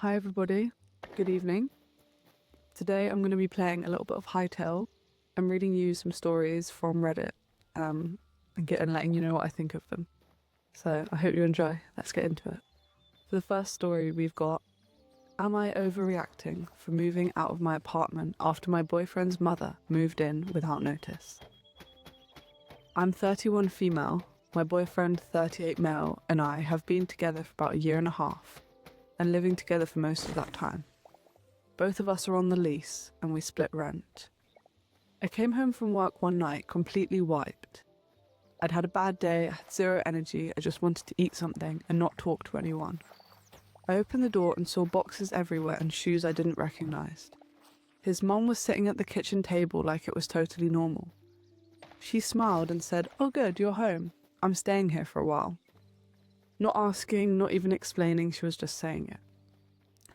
Hi everybody, good evening. Today I'm going to be playing a little bit of Hightail. I'm reading you some stories from Reddit and letting you know what I think of them. So I hope you enjoy. Let's get into it. For the first story we've got, am I overreacting for moving out of my apartment after my boyfriend's mother moved in without notice? I'm 31 female, my boyfriend 38 male and I have been together for about a year and a half and living together for most of that time. Both of us are on the lease and we split rent. I came home from work one night completely wiped. I'd had a bad day, I had zero energy, I just wanted to eat something and not talk to anyone. I opened the door and saw boxes everywhere and shoes I didn't recognise. His mom was sitting at the kitchen table like it was totally normal. She smiled and said, "Oh good, you're home. I'm staying here for a while." Not asking, not even explaining, she was just saying it.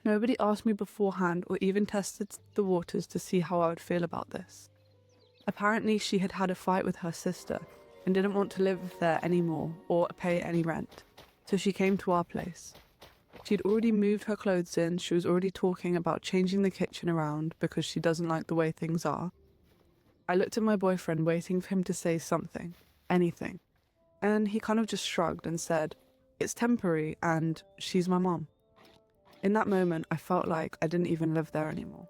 Nobody asked me beforehand or even tested the waters to see how I would feel about this. Apparently she had had a fight with her sister and didn't want to live there anymore or pay any rent, so she came to our place. She'd already moved her clothes in, she was already talking about changing the kitchen around because she doesn't like the way things are. I looked at my boyfriend waiting for him to say something, anything, and he kind of just shrugged and said, "It's temporary and she's my mom." In that moment, I felt like I didn't even live there anymore.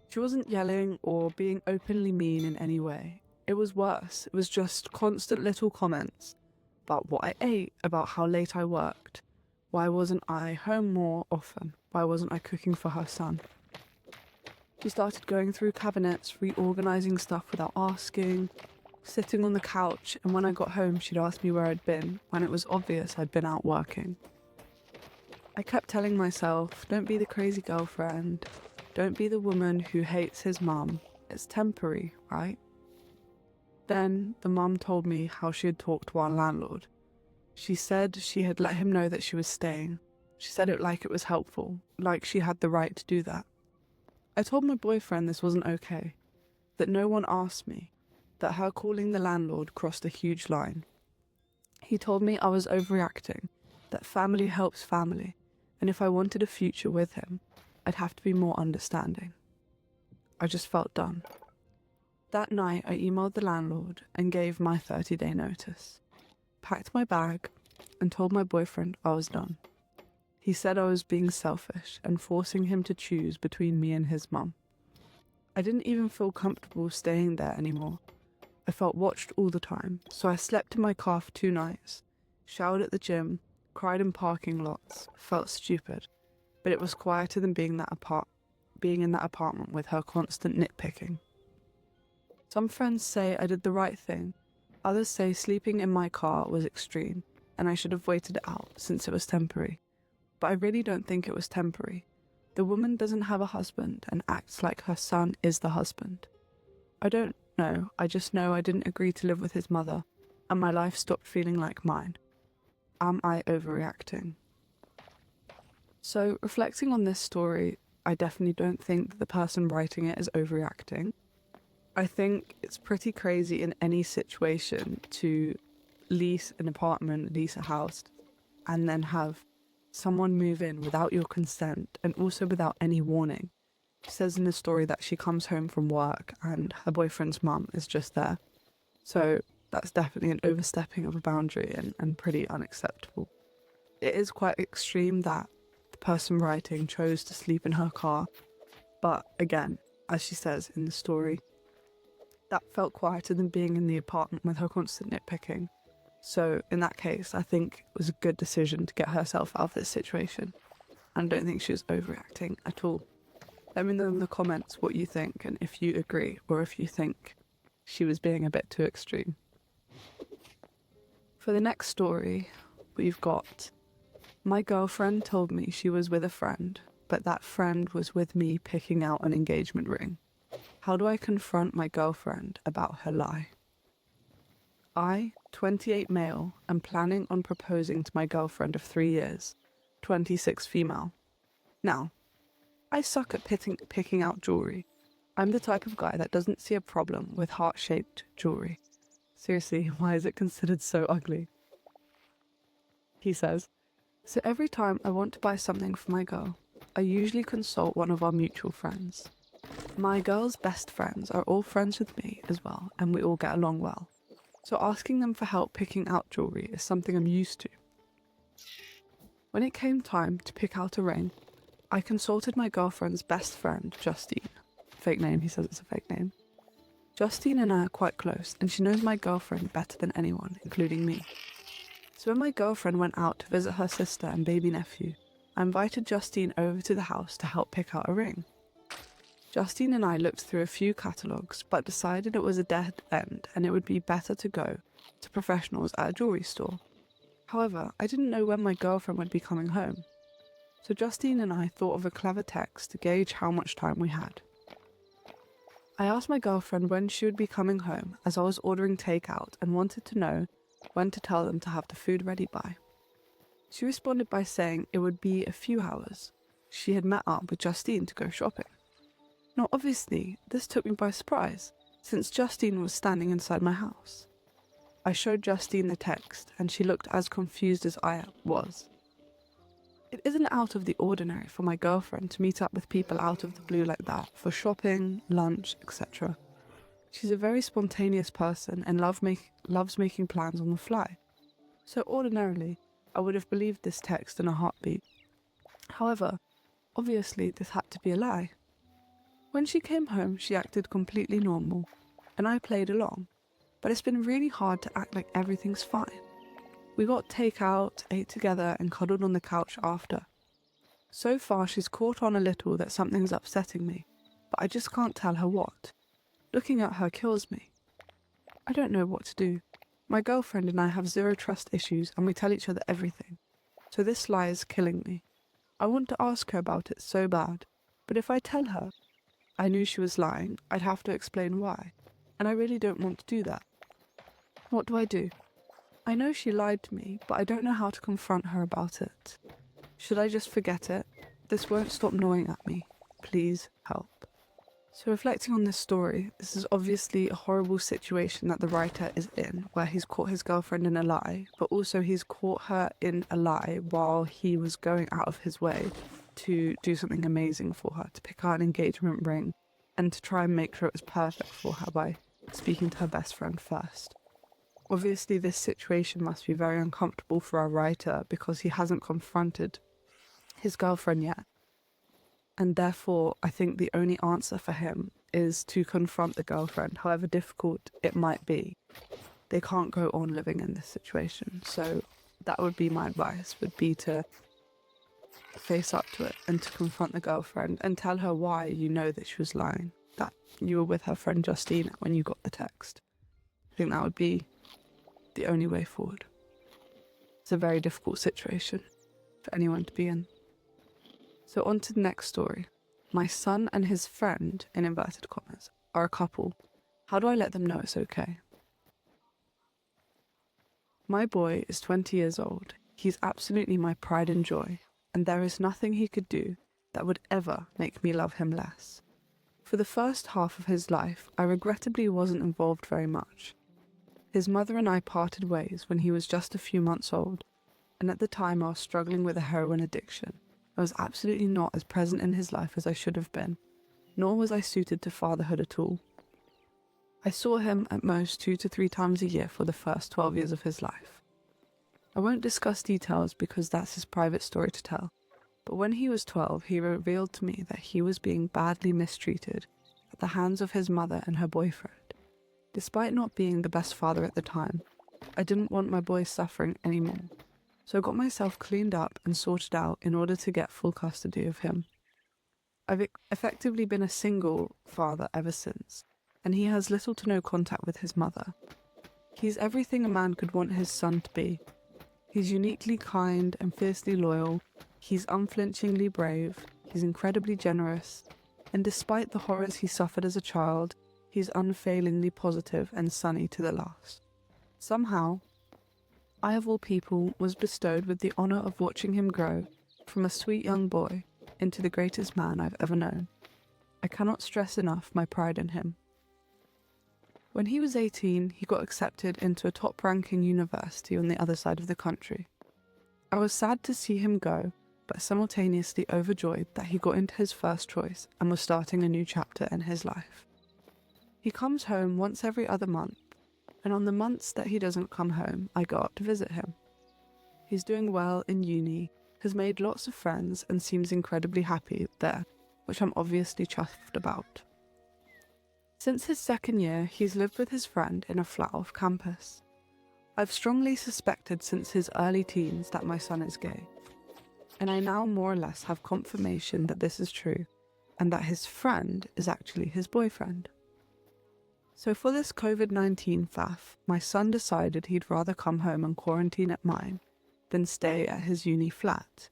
She wasn't yelling or being openly mean in any way. It was worse. It was just constant little comments about what I ate, about how late I worked. Why wasn't I home more often? Why wasn't I cooking for her son? She started going through cabinets, reorganising stuff without asking, sitting on the couch, and when I got home she'd ask me where I'd been when it was obvious I'd been out working. I kept telling myself, don't be the crazy girlfriend, don't be the woman who hates his mum, it's temporary, right? Then the mum told me how she had talked to our landlord. She said she had let him know that she was staying. She said it like it was helpful, like she had the right to do that. I told my boyfriend this wasn't okay, that no one asked me, that her calling the landlord crossed a huge line. He told me I was overreacting, that family helps family, and if I wanted a future with him, I'd have to be more understanding. I just felt done. That night I emailed the landlord and gave my 30-day notice, packed my bag and told my boyfriend I was done. He said I was being selfish and forcing him to choose between me and his mum. I didn't even feel comfortable staying there anymore. I felt watched all the time, so I slept in my car for 2 nights, showered at the gym, cried in parking lots, felt stupid, but it was quieter than being in that apartment with her constant nitpicking. Some friends say I did the right thing, others say sleeping in my car was extreme and I should have waited it out since it was temporary. But I really don't think it was temporary. The woman doesn't have a husband and acts like her son is the husband. I don't know, I just know I didn't agree to live with his mother and my life stopped feeling like mine. Am I overreacting? So, reflecting on this story, I definitely don't think that the person writing it is overreacting. I think it's pretty crazy in any situation to lease an apartment, lease a house, and then have someone move in without your consent and also without any warning. She says in the story that she comes home from work and her boyfriend's mum is just there. So that's definitely an overstepping of a boundary and pretty unacceptable. It is quite extreme that the person writing chose to sleep in her car, but again, as she says in the story, that felt quieter than being in the apartment with her constant nitpicking. So in that case, I think it was a good decision to get herself out of this situation. And I don't think she was overreacting at all. Let me know in the comments what you think and if you agree or if you think she was being a bit too extreme. For the next story, we've got, my girlfriend told me she was with a friend, but that friend was with me picking out an engagement ring. How do I confront my girlfriend about her lie? I, 28 male, am planning on proposing to my girlfriend of 3 years, 26 female. Now, I suck at picking out jewellery. I'm the type of guy that doesn't see a problem with heart-shaped jewellery. Seriously, why is it considered so ugly? He says, so every time I want to buy something for my girl, I usually consult one of our mutual friends. My girl's best friends are all friends with me as well, and we all get along well. So asking them for help picking out jewellery is something I'm used to. When it came time to pick out a ring, I consulted my girlfriend's best friend, Justine. Fake name, he says it's a fake name. Justine and I are quite close, and she knows my girlfriend better than anyone, including me. So when my girlfriend went out to visit her sister and baby nephew, I invited Justine over to the house to help pick out a ring. Justine and I looked through a few catalogues, but decided it was a dead end and it would be better to go to professionals at a jewellery store. However, I didn't know when my girlfriend would be coming home. So Justine and I thought of a clever text to gauge how much time we had. I asked my girlfriend when she would be coming home, as I was ordering takeout and wanted to know when to tell them to have the food ready by. She responded by saying it would be a few hours. She had met up with Justine to go shopping. Now obviously, this took me by surprise, since Justine was standing inside my house. I showed Justine the text, and she looked as confused as I was. It isn't out of the ordinary for my girlfriend to meet up with people out of the blue like that for shopping, lunch, etc. She's a very spontaneous person and loves making plans on the fly. So ordinarily, I would have believed this text in a heartbeat. However, obviously this had to be a lie. When she came home, she acted completely normal, and I played along, but it's been really hard to act like everything's fine. We got takeout, ate together, and cuddled on the couch after. So far, she's caught on a little that something's upsetting me, but I just can't tell her what. Looking at her kills me. I don't know what to do. My girlfriend and I have zero trust issues, and we tell each other everything. So this lie is killing me. I want to ask her about it so bad, but if I tell her I knew she was lying, I'd have to explain why, and I really don't want to do that. What do I do? I know she lied to me, but I don't know how to confront her about it. Should I just forget it? This won't stop gnawing at me. Please help. So reflecting on this story, this is obviously a horrible situation that the writer is in, where he's caught his girlfriend in a lie, but also he's caught her in a lie while he was going out of his way to do something amazing for her, to pick out an engagement ring, and to try and make sure it was perfect for her by speaking to her best friend first. Obviously, this situation must be very uncomfortable for our writer because he hasn't confronted his girlfriend yet. And therefore, I think the only answer for him is to confront the girlfriend, however difficult it might be. They can't go on living in this situation. So that would be my advice, would be to face up to it and to confront the girlfriend and tell her why you know that she was lying, that you were with her friend Justine when you got the text. I think that would be the only way forward. It's a very difficult situation for anyone to be in. So on to the next story. My son and his friend, in inverted commas, are a couple. How do I let them know it's okay? My boy is 20 years old. He's absolutely my pride and joy, and there is nothing he could do that would ever make me love him less. For the first half of his life, I regrettably wasn't involved very much. His mother and I parted ways when he was just a few months old, and at the time I was struggling with a heroin addiction. I was absolutely not as present in his life as I should have been, nor was I suited to fatherhood at all. I saw him at most 2 to 3 times a year for the first 12 years of his life. I won't discuss details because that's his private story to tell, but when he was 12, he revealed to me that he was being badly mistreated at the hands of his mother and her boyfriend. Despite not being the best father at the time, I didn't want my boy suffering anymore, so I got myself cleaned up and sorted out in order to get full custody of him. I've effectively been a single father ever since, and he has little to no contact with his mother. He's everything a man could want his son to be. He's uniquely kind and fiercely loyal, he's unflinchingly brave, he's incredibly generous, and despite the horrors he suffered as a child, he's unfailingly positive and sunny to the last. Somehow, I of all people was bestowed with the honour of watching him grow from a sweet young boy into the greatest man I've ever known. I cannot stress enough my pride in him. When he was 18, he got accepted into a top-ranking university on the other side of the country. I was sad to see him go, but simultaneously overjoyed that he got into his first choice and was starting a new chapter in his life. He comes home once every other month, and on the months that he doesn't come home, I go up to visit him. He's doing well in uni, has made lots of friends, and seems incredibly happy there, which I'm obviously chuffed about. Since his second year, he's lived with his friend in a flat off campus. I've strongly suspected since his early teens that my son is gay, and I now more or less have confirmation that this is true, and that his friend is actually his boyfriend. So for this COVID-19 faff, my son decided he'd rather come home and quarantine at mine than stay at his uni flat.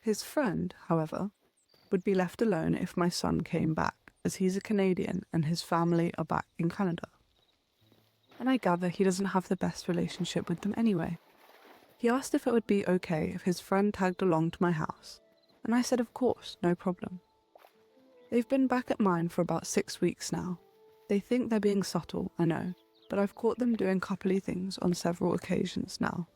His friend, however, would be left alone if my son came back, as he's a Canadian and his family are back in Canada. And I gather he doesn't have the best relationship with them anyway. He asked if it would be okay if his friend tagged along to my house, and I said of course, no problem. They've been back at mine for about 6 weeks now. They think they're being subtle, I know, but I've caught them doing coupley things on several occasions now.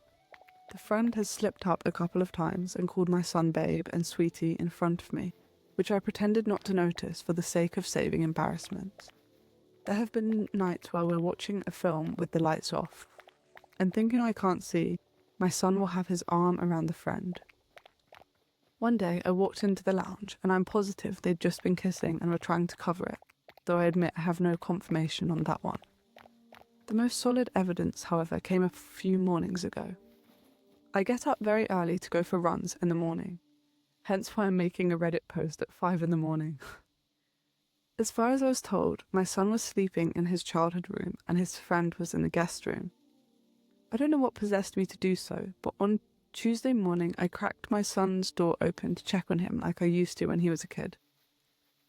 The friend has slipped up a couple of times and called my son babe and sweetie in front of me, which I pretended not to notice for the sake of saving embarrassment. There have been nights where we're watching a film with the lights off, and thinking I can't see, my son will have his arm around the friend. One day I walked into the lounge and I'm positive they'd just been kissing and were trying to cover it, though I admit I have no confirmation on that one. The most solid evidence, however, came a few mornings ago. I get up very early to go for runs in the morning, hence why I'm making a Reddit post at 5 in the morning. As far as I was told, my son was sleeping in his childhood room and his friend was in the guest room. I don't know what possessed me to do so, but on Tuesday morning I cracked my son's door open to check on him like I used to when he was a kid.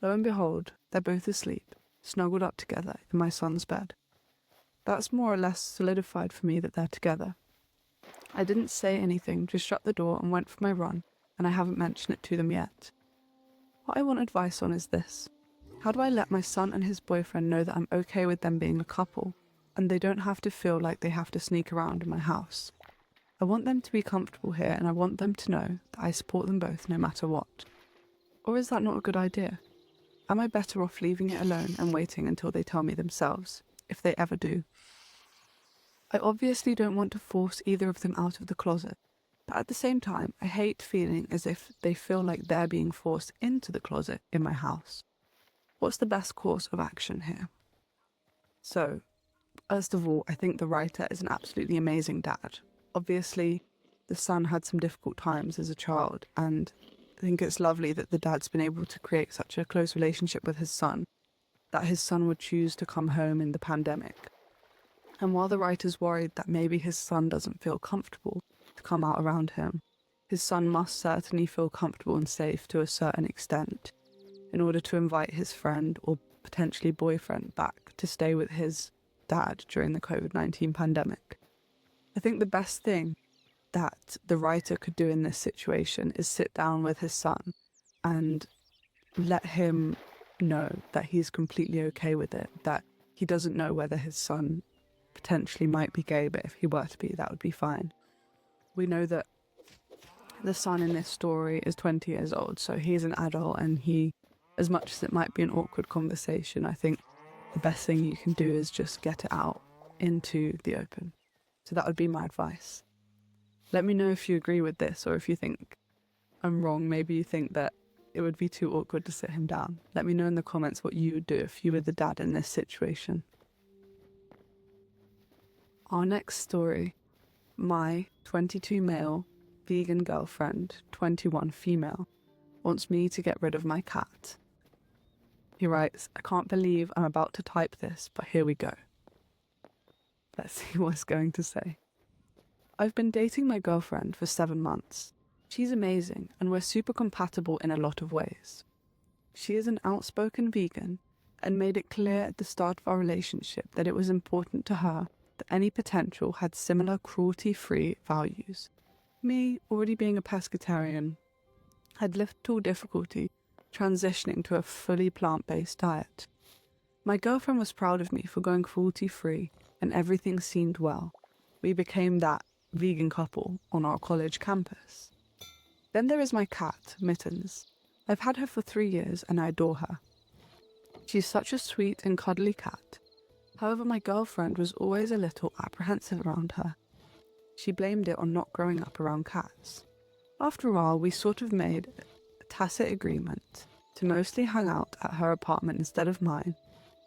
Lo and behold, they're both asleep, snuggled up together in my son's bed. That's more or less solidified for me that they're together. I didn't say anything, just shut the door and went for my run, and I haven't mentioned it to them yet. What I want advice on is this. How do I let my son and his boyfriend know that I'm okay with them being a couple, and they don't have to feel like they have to sneak around in my house? I want them to be comfortable here, and I want them to know that I support them both no matter what. Or is that not a good idea? Am I better off leaving it alone and waiting until they tell me themselves, if they ever do? I obviously don't want to force either of them out of the closet, but at the same time, I hate feeling as if they feel like they're being forced into the closet in my house. What's the best course of action here? So, first of all, I think the writer is an absolutely amazing dad. Obviously, the son had some difficult times as a child, and I think it's lovely that the dad's been able to create such a close relationship with his son, that his son would choose to come home in the pandemic. And while the writer's worried that maybe his son doesn't feel comfortable to come out around him, his son must certainly feel comfortable and safe to a certain extent in order to invite his friend or potentially boyfriend back to stay with his dad during the COVID-19 pandemic. I think the best thing that the writer could do in this situation is sit down with his son and let him know that he's completely okay with it, that he doesn't know whether his son potentially might be gay, but if he were to be, that would be fine. We know that the son in this story is 20 years old, so he's an adult, and he, as much as it might be an awkward conversation, I think the best thing you can do is just get it out into the open. So that would be my advice. Let me know if you agree with this, or if you think I'm wrong. Maybe you think that it would be too awkward to sit him down. Let me know in the comments what you would do if you were the dad in this situation. Our next story, my 22 male, vegan girlfriend, 21 female, wants me to get rid of my cat. He writes, I can't believe I'm about to type this, but here we go. Let's see what it's going to say. I've been dating my girlfriend for 7 months. She's amazing, and we're super compatible in a lot of ways. She is an outspoken vegan and made it clear at the start of our relationship that it was important to her that any potential had similar cruelty-free values. Me, already being a pescatarian, had little difficulty transitioning to a fully plant-based diet. My girlfriend was proud of me for going cruelty-free, and everything seemed well. We became that vegan couple on our college campus. Then there is my cat, Mittens. I've had her for 3 years and I adore her. She's such a sweet and cuddly cat. However, my girlfriend was always a little apprehensive around her. She blamed it on not growing up around cats. After a while, we sort of made a tacit agreement to mostly hang out at her apartment instead of mine,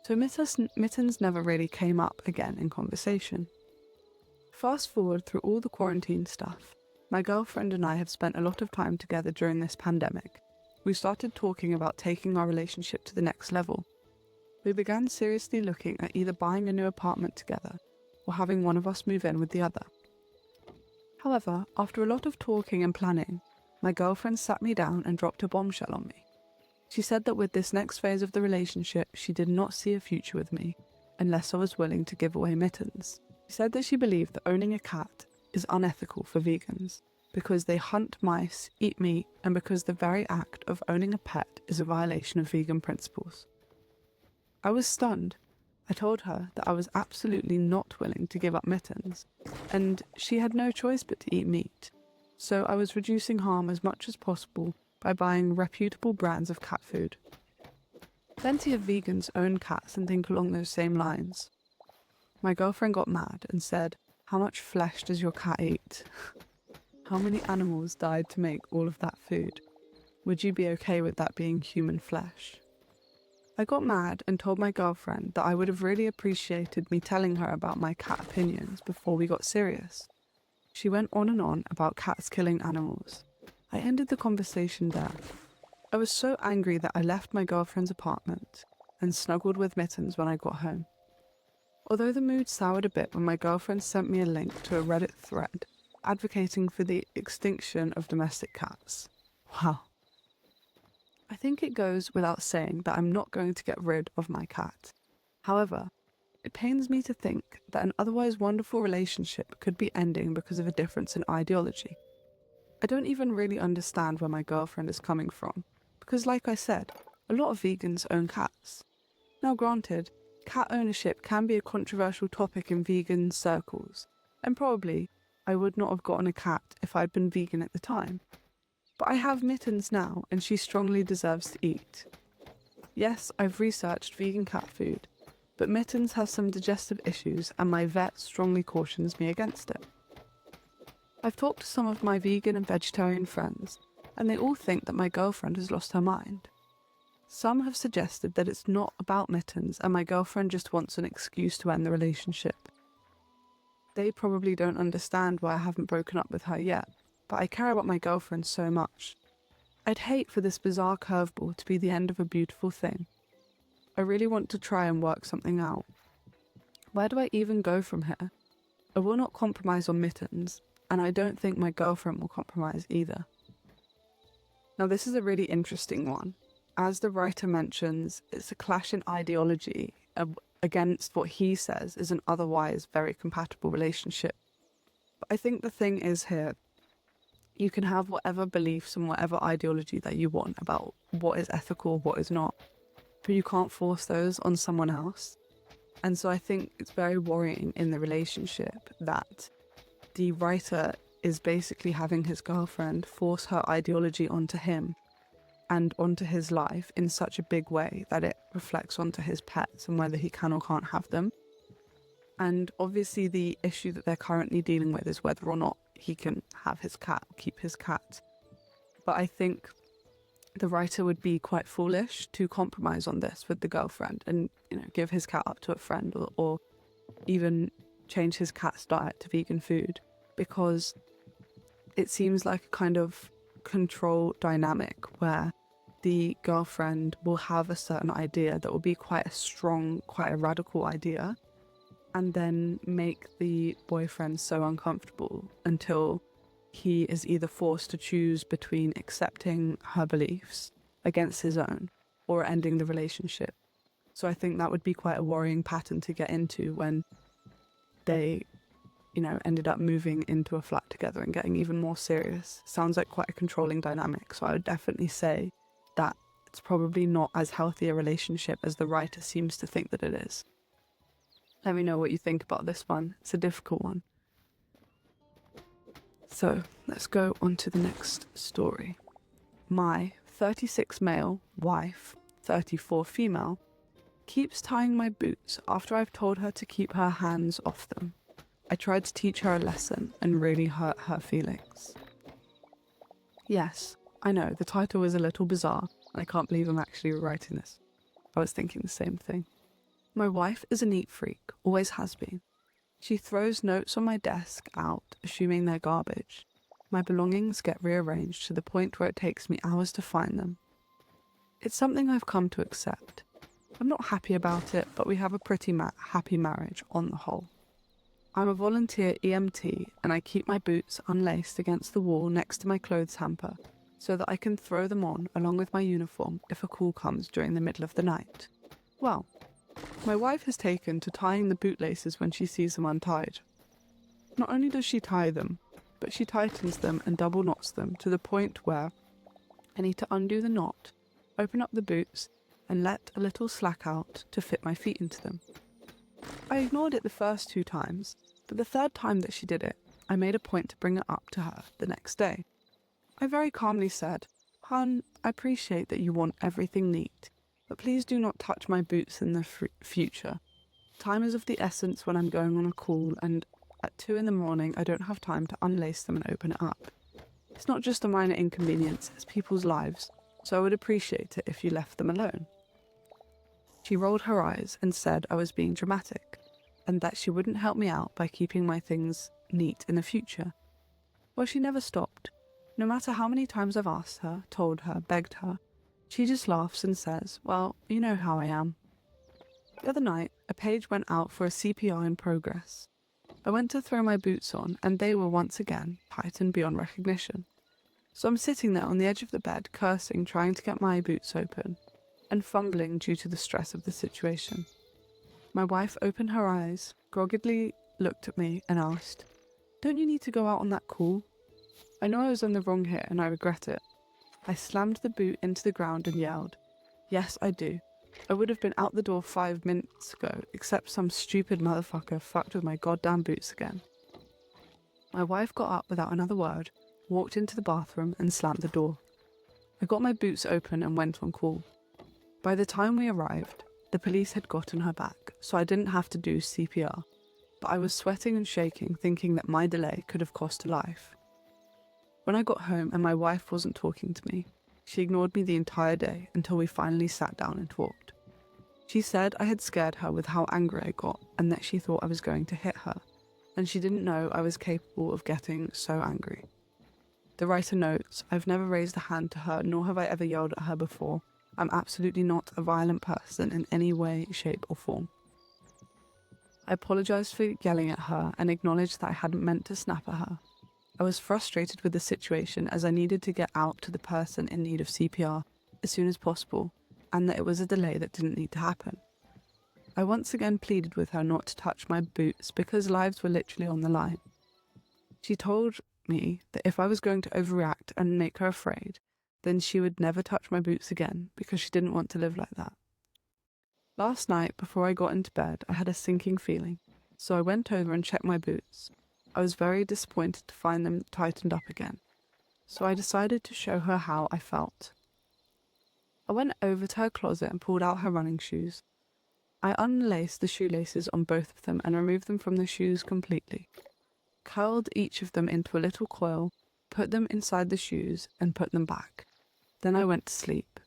so Mittens never really came up again in conversation. Fast forward through all the quarantine stuff, my girlfriend and I have spent a lot of time together during this pandemic. We started talking about taking our relationship to the next level. We began seriously looking at either buying a new apartment together or having one of us move in with the other. However, after a lot of talking and planning, my girlfriend sat me down and dropped a bombshell on me. She said that with this next phase of the relationship, she did not see a future with me unless I was willing to give away Mittens. She said that she believed that owning a cat is unethical for vegans because they hunt mice, eat meat, and because the very act of owning a pet is a violation of vegan principles. I was stunned. I told her that I was absolutely not willing to give up Mittens, and she had no choice but to eat meat, so I was reducing harm as much as possible by buying reputable brands of cat food. Plenty of vegans own cats and think along those same lines. My girlfriend got mad and said, "How much flesh does your cat eat? How many animals died to make all of that food? Would you be okay with that being human flesh?" I got mad and told my girlfriend that I would have really appreciated me telling her about my cat opinions before we got serious. She went on and on about cats killing animals. I ended the conversation there. I was so angry that I left my girlfriend's apartment and snuggled with Mittens when I got home. Although the mood soured a bit when my girlfriend sent me a link to a Reddit thread advocating for the extinction of domestic cats. Wow. I think it goes without saying that I'm not going to get rid of my cat. However, it pains me to think that an otherwise wonderful relationship could be ending because of a difference in ideology. I don't even really understand where my girlfriend is coming from, because like I said, a lot of vegans own cats. Now granted, cat ownership can be a controversial topic in vegan circles, and probably I would not have gotten a cat if I'd been vegan at the time. But I have Mittens now, and she strongly deserves to eat. Yes, I've researched vegan cat food, but Mittens has some digestive issues and my vet strongly cautions me against it. I've talked to some of my vegan and vegetarian friends, and they all think that my girlfriend has lost her mind. Some have suggested that it's not about Mittens and my girlfriend just wants an excuse to end the relationship. They probably don't understand why I haven't broken up with her yet, but I care about my girlfriend so much. I'd hate for this bizarre curveball to be the end of a beautiful thing. I really want to try and work something out. Where do I even go from here? I will not compromise on Mittens, and I don't think my girlfriend will compromise either. Now this is a really interesting one. As the writer mentions, it's a clash in ideology against what he says is an otherwise very compatible relationship. But I think the thing is here, you can have whatever beliefs and whatever ideology that you want about what is ethical, what is not, but you can't force those on someone else. And so I think it's very worrying in the relationship that the writer is basically having his girlfriend force her ideology onto him and onto his life in such a big way that it reflects onto his pets and whether he can or can't have them. And obviously the issue that they're currently dealing with is whether or not he can have his cat, keep his cat. But I think the writer would be quite foolish to compromise on this with the girlfriend and, give his cat up to a friend or even change his cat's diet to vegan food, because it seems like a kind of control dynamic where the girlfriend will have a certain idea that will be quite a strong, quite a radical idea, and then make the boyfriend so uncomfortable until he is either forced to choose between accepting her beliefs against his own or ending the relationship. So I think that would be quite a worrying pattern to get into when they, ended up moving into a flat together and getting even more serious. Sounds like quite a controlling dynamic. So I would definitely say that it's probably not as healthy a relationship as the writer seems to think that it is. Let me know what you think about this one. It's a difficult one. So let's go on to the next story. My 36 male wife, 34 female, keeps tying my boots after I've told her to keep her hands off them. I tried to teach her a lesson and really hurt her feelings. Yes, I know, the title is a little bizarre, and I can't believe I'm actually writing this. I was thinking the same thing. My wife is a neat freak, always has been. She throws notes on my desk out, assuming they're garbage. My belongings get rearranged to the point where it takes me hours to find them. It's something I've come to accept. I'm not happy about it, but we have a pretty happy marriage on the whole. I'm a volunteer EMT, and I keep my boots unlaced against the wall next to my clothes hamper so that I can throw them on along with my uniform if a call comes during the middle of the night. Well, my wife has taken to tying the bootlaces when she sees them untied. Not only does she tie them, but she tightens them and double knots them to the point where I need to undo the knot, open up the boots, and let a little slack out to fit my feet into them. I ignored it the first 2 times, but the 3rd time that she did it, I made a point to bring it up to her the next day. I very calmly said, "Hun, I appreciate that you want everything neat, but please do not touch my boots in the future. Time is of the essence when I'm going on a call, and at 2 in the morning I don't have time to unlace them and open it up. It's not just a minor inconvenience, it's people's lives, so I would appreciate it if you left them alone." She rolled her eyes and said I was being dramatic, and that she wouldn't help me out by keeping my things neat in the future. Well, she never stopped. No matter how many times I've asked her, told her, begged her, she just laughs and says, "Well, you know how I am." The other night, a page went out for a CPR in progress. I went to throw my boots on, and they were once again tightened beyond recognition. So I'm sitting there on the edge of the bed, cursing, trying to get my boots open, and fumbling due to the stress of the situation. My wife opened her eyes, groggily looked at me, and asked, "Don't you need to go out on that call?" I know I was in the wrong here, and I regret it. I slammed the boot into the ground and yelled, "Yes, I do. I would have been out the door 5 minutes ago, except some stupid motherfucker fucked with my goddamn boots again." My wife got up without another word, walked into the bathroom, and slammed the door. I got my boots open and went on call. By the time we arrived, the police had gotten her back, so I didn't have to do CPR, but I was sweating and shaking, thinking that my delay could have cost a life. When I got home and my wife wasn't talking to me, she ignored me the entire day until we finally sat down and talked. She said I had scared her with how angry I got and that she thought I was going to hit her, and she didn't know I was capable of getting so angry. The writer notes, I've never raised a hand to her, nor have I ever yelled at her before. I'm absolutely not a violent person in any way, shape or form. I apologised for yelling at her and acknowledged that I hadn't meant to snap at her. I was frustrated with the situation as I needed to get out to the person in need of CPR as soon as possible, and that it was a delay that didn't need to happen. I once again pleaded with her not to touch my boots because lives were literally on the line. She told me that if I was going to overreact and make her afraid, then she would never touch my boots again because she didn't want to live like that. Last night, before I got into bed, I had a sinking feeling, so I went over and checked my boots. I was very disappointed to find them tightened up again, so I decided to show her how I felt. I went over to her closet and pulled out her running shoes. I unlaced the shoelaces on both of them and removed them from the shoes completely, curled each of them into a little coil, put them inside the shoes, and put them back. Then I went to sleep.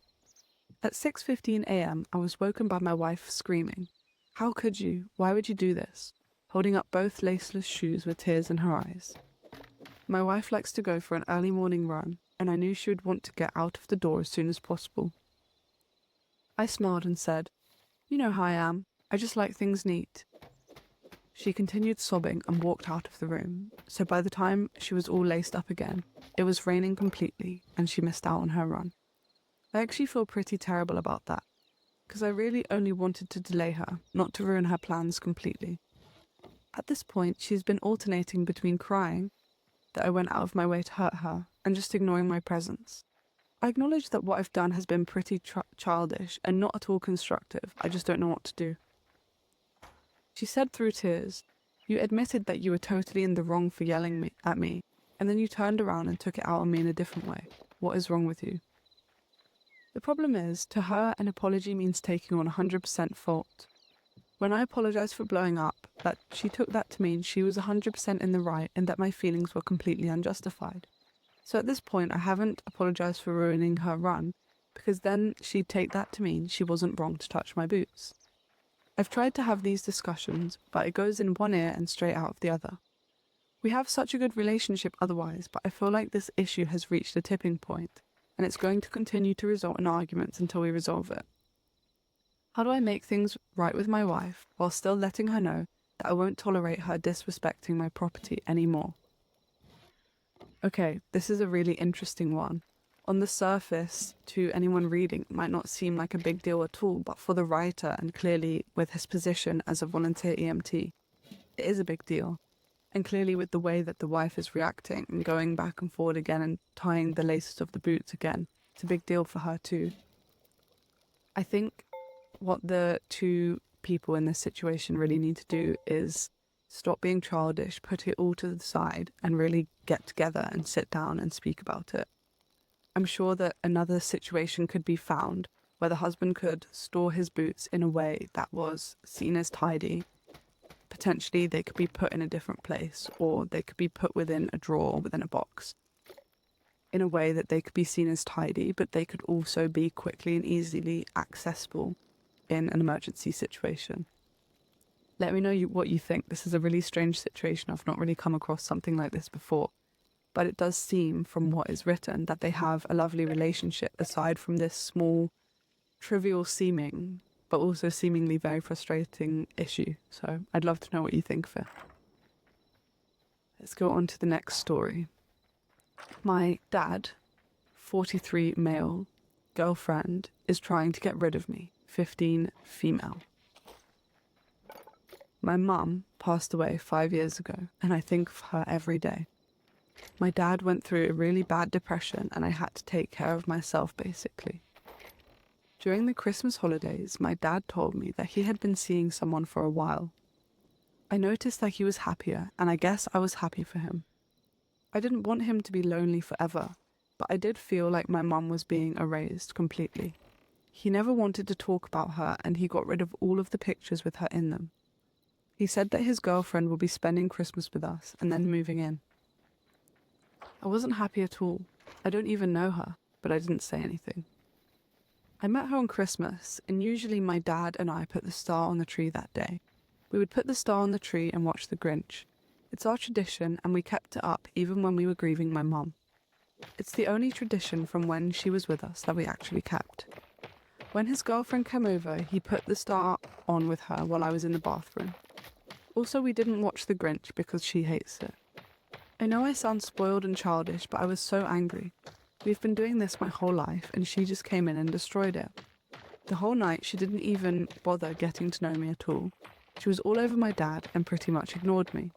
At 6:15 a.m, I was woken by my wife screaming, "How could you? Why would you do this?" holding up both laceless shoes with tears in her eyes. My wife likes to go for an early morning run, and I knew she would want to get out of the door as soon as possible. I smiled and said, "You know how I am. I just like things neat." She continued sobbing and walked out of the room, so by the time she was all laced up again, it was raining completely and she missed out on her run. I actually feel pretty terrible about that, because I really only wanted to delay her, not to ruin her plans completely. At this point, she's been alternating between crying that I went out of my way to hurt her and just ignoring my presence. I acknowledge that what I've done has been pretty childish and not at all constructive. I just don't know what to do. She said through tears, "You admitted that you were totally in the wrong for yelling at me, and then you turned around and took it out on me in a different way. What is wrong with you? The problem is, to her, an apology means taking on 100% fault. When I apologised for blowing up, that she took that to mean she was 100% in the right and that my feelings were completely unjustified. So at this point, I haven't apologised for ruining her run, because then she'd take that to mean she wasn't wrong to touch my boots. I've tried to have these discussions, but it goes in one ear and straight out of the other. We have such a good relationship otherwise, but I feel like this issue has reached a tipping point, and it's going to continue to result in arguments until we resolve it. How do I make things right with my wife while still letting her know that I won't tolerate her disrespecting my property anymore? Okay, this is a really interesting one. On the surface, to anyone reading, it might not seem like a big deal at all, but for the writer, and clearly with his position as a volunteer EMT, it is a big deal. And clearly with the way that the wife is reacting and going back and forward again and tying the laces of the boots again, it's a big deal for her too. I think what the two people in this situation really need to do is stop being childish, put it all to the side, and really get together and sit down and speak about it. I'm sure that another situation could be found where the husband could store his boots in a way that was seen as tidy. Potentially they could be put in a different place, or they could be put within a drawer or within a box, in a way that they could be seen as tidy, but they could also be quickly and easily accessible in an emergency situation. Let me know what you think. This is a really strange situation. I've not really come across something like this before. But it does seem, from what is written, that they have a lovely relationship aside from this small, trivial seeming, but also seemingly very frustrating issue. So I'd love to know what you think of it. Let's go on to the next story. My dad, 43 male, girlfriend is trying to get rid of me, 15 female. My mum passed away 5 years ago, and I think of her every day. My dad went through a really bad depression and I had to take care of myself basically. During the Christmas holidays, my dad told me that he had been seeing someone for a while. I noticed that he was happier, and I guess I was happy for him. I didn't want him to be lonely forever, but I did feel like my mum was being erased completely. He never wanted to talk about her, and he got rid of all of the pictures with her in them. He said that his girlfriend will be spending Christmas with us and then moving in. I wasn't happy at all. I don't even know her, but I didn't say anything. I met her on Christmas, and usually my dad and I put the star on the tree that day. We would put the star on the tree and watch The Grinch. It's our tradition, and we kept it up even when we were grieving my mum. It's the only tradition from when she was with us that we actually kept. When his girlfriend came over, he put the star on with her while I was in the bathroom. Also, we didn't watch The Grinch because she hates it. I know I sound spoiled and childish, but I was so angry. We've been doing this my whole life, and she just came in and destroyed it. The whole night, she didn't even bother getting to know me at all. She was all over my dad and pretty much ignored me.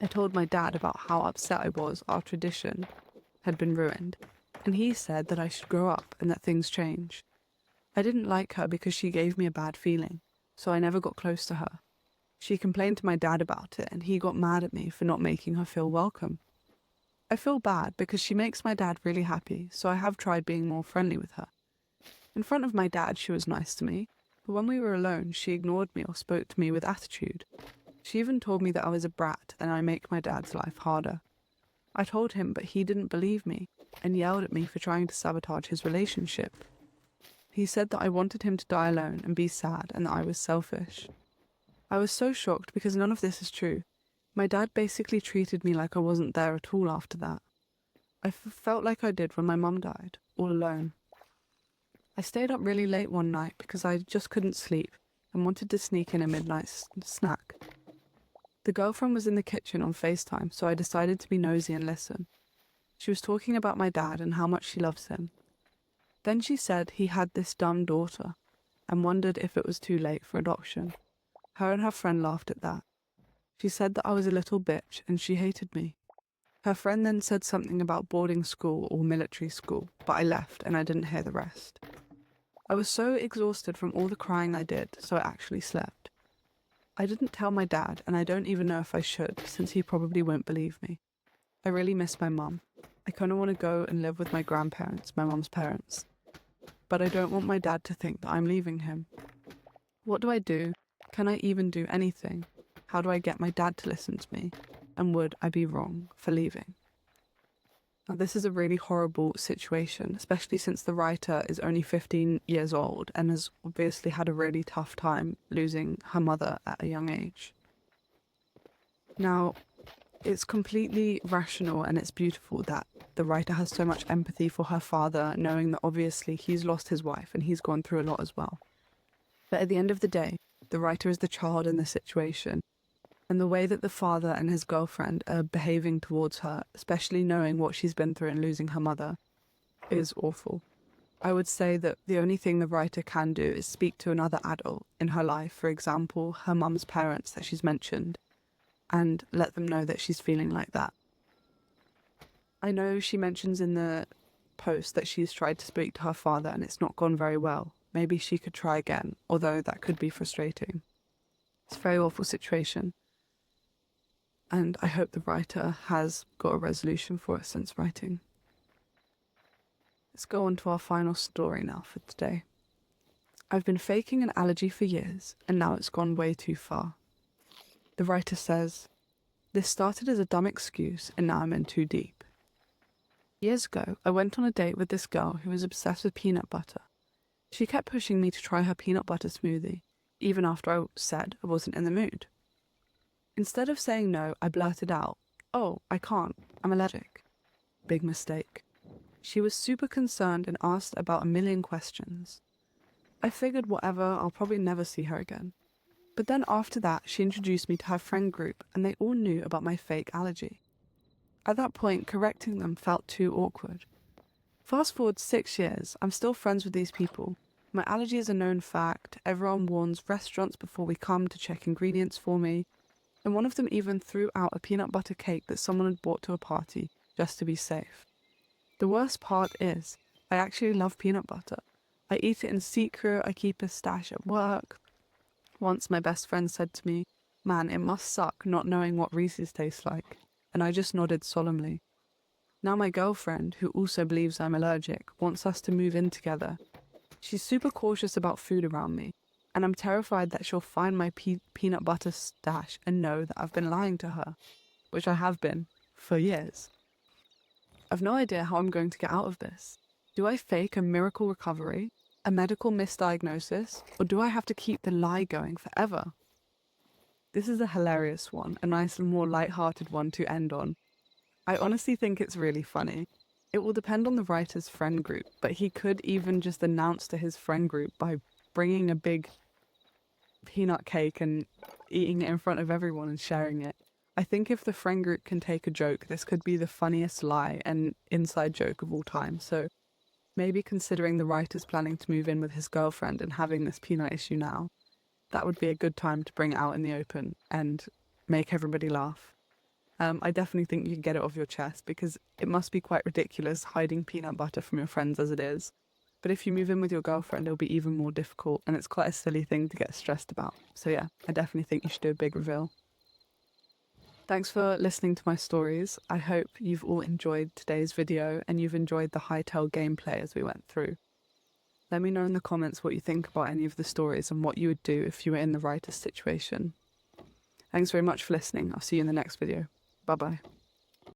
I told my dad about how upset I was our tradition had been ruined, and he said that I should grow up and that things change. I didn't like her because she gave me a bad feeling, so I never got close to her. She complained to my dad about it, and he got mad at me for not making her feel welcome. I feel bad because she makes my dad really happy, so I have tried being more friendly with her. In front of my dad, she was nice to me, but when we were alone, she ignored me or spoke to me with attitude. She even told me that I was a brat and I make my dad's life harder. I told him, but he didn't believe me and yelled at me for trying to sabotage his relationship. He said that I wanted him to die alone and be sad and that I was selfish. I was so shocked because none of this is true. My dad basically treated me like I wasn't there at all after that. I felt like I did when my mum died, all alone. I stayed up really late one night because I just couldn't sleep and wanted to sneak in a midnight snack. The girlfriend was in the kitchen on FaceTime, so I decided to be nosy and listen. She was talking about my dad and how much she loves him. Then she said he had this dumb daughter and wondered if it was too late for adoption. Her and her friend laughed at that. She said that I was a little bitch and she hated me. Her friend then said something about boarding school or military school, but I left and I didn't hear the rest. I was so exhausted from all the crying I did, so I actually slept. I didn't tell my dad, and I don't even know if I should, since he probably won't believe me. I really miss my mum. I kind of want to go and live with my grandparents, my mum's parents. But I don't want my dad to think that I'm leaving him. What do I do? Can I even do anything? How do I get my dad to listen to me? And would I be wrong for leaving? Now, this is a really horrible situation, especially since the writer is only 15 years old and has obviously had a really tough time losing her mother at a young age. Now, it's completely rational and it's beautiful that the writer has so much empathy for her father, knowing that obviously he's lost his wife and he's gone through a lot as well. But at the end of the day, the writer is the child in the situation, and the way that the father and his girlfriend are behaving towards her, especially knowing what she's been through and losing her mother, is awful. I would say that the only thing the writer can do is speak to another adult in her life, for example, her mum's parents that she's mentioned, and let them know that she's feeling like that. I know she mentions in the post that she's tried to speak to her father and it's not gone very well. Maybe she could try again, although that could be frustrating. It's a very awful situation. And I hope the writer has got a resolution for it since writing. Let's go on to our final story now for today. I've been faking an allergy for years, and now it's gone way too far. The writer says, "This started as a dumb excuse, and now I'm in too deep. Years ago, I went on a date with this girl who was obsessed with peanut butter. She kept pushing me to try her peanut butter smoothie, even after I said I wasn't in the mood. Instead of saying no, I blurted out, 'Oh, I can't, I'm allergic.' Big mistake. She was super concerned and asked about a million questions. I figured whatever, I'll probably never see her again. But then after that, she introduced me to her friend group and they all knew about my fake allergy. At that point, correcting them felt too awkward. Fast forward 6 years, I'm still friends with these people. My allergy is a known fact. Everyone warns restaurants before we come to check ingredients for me. And one of them even threw out a peanut butter cake that someone had brought to a party, just to be safe. The worst part is, I actually love peanut butter. I eat it in secret, I keep a stash at work. Once my best friend said to me, 'Man, it must suck not knowing what Reese's tastes like.' And I just nodded solemnly. Now my girlfriend, who also believes I'm allergic, wants us to move in together. She's super cautious about food around me, and I'm terrified that she'll find my peanut butter stash and know that I've been lying to her, which I have been, for years. I've no idea how I'm going to get out of this. Do I fake a miracle recovery, a medical misdiagnosis, or do I have to keep the lie going forever?" This is a hilarious one, a nice and more light-hearted one to end on. I honestly think it's really funny. It will depend on the writer's friend group, but he could even just announce to his friend group by bringing a big peanut cake and eating it in front of everyone and sharing it. I think if the friend group can take a joke, this could be the funniest lie and inside joke of all time. So maybe considering the writer's planning to move in with his girlfriend and having this peanut issue now, that would be a good time to bring it out in the open and make everybody laugh. I definitely think you can get it off your chest because it must be quite ridiculous hiding peanut butter from your friends as it is. But if you move in with your girlfriend, it'll be even more difficult and it's quite a silly thing to get stressed about. So yeah, I definitely think you should do a big reveal. Thanks for listening to my stories. I hope you've all enjoyed today's video and you've enjoyed the Hightail gameplay as we went through. Let me know in the comments what you think about any of the stories and what you would do if you were in the writer's situation. Thanks very much for listening. I'll see you in the next video. Bye-bye.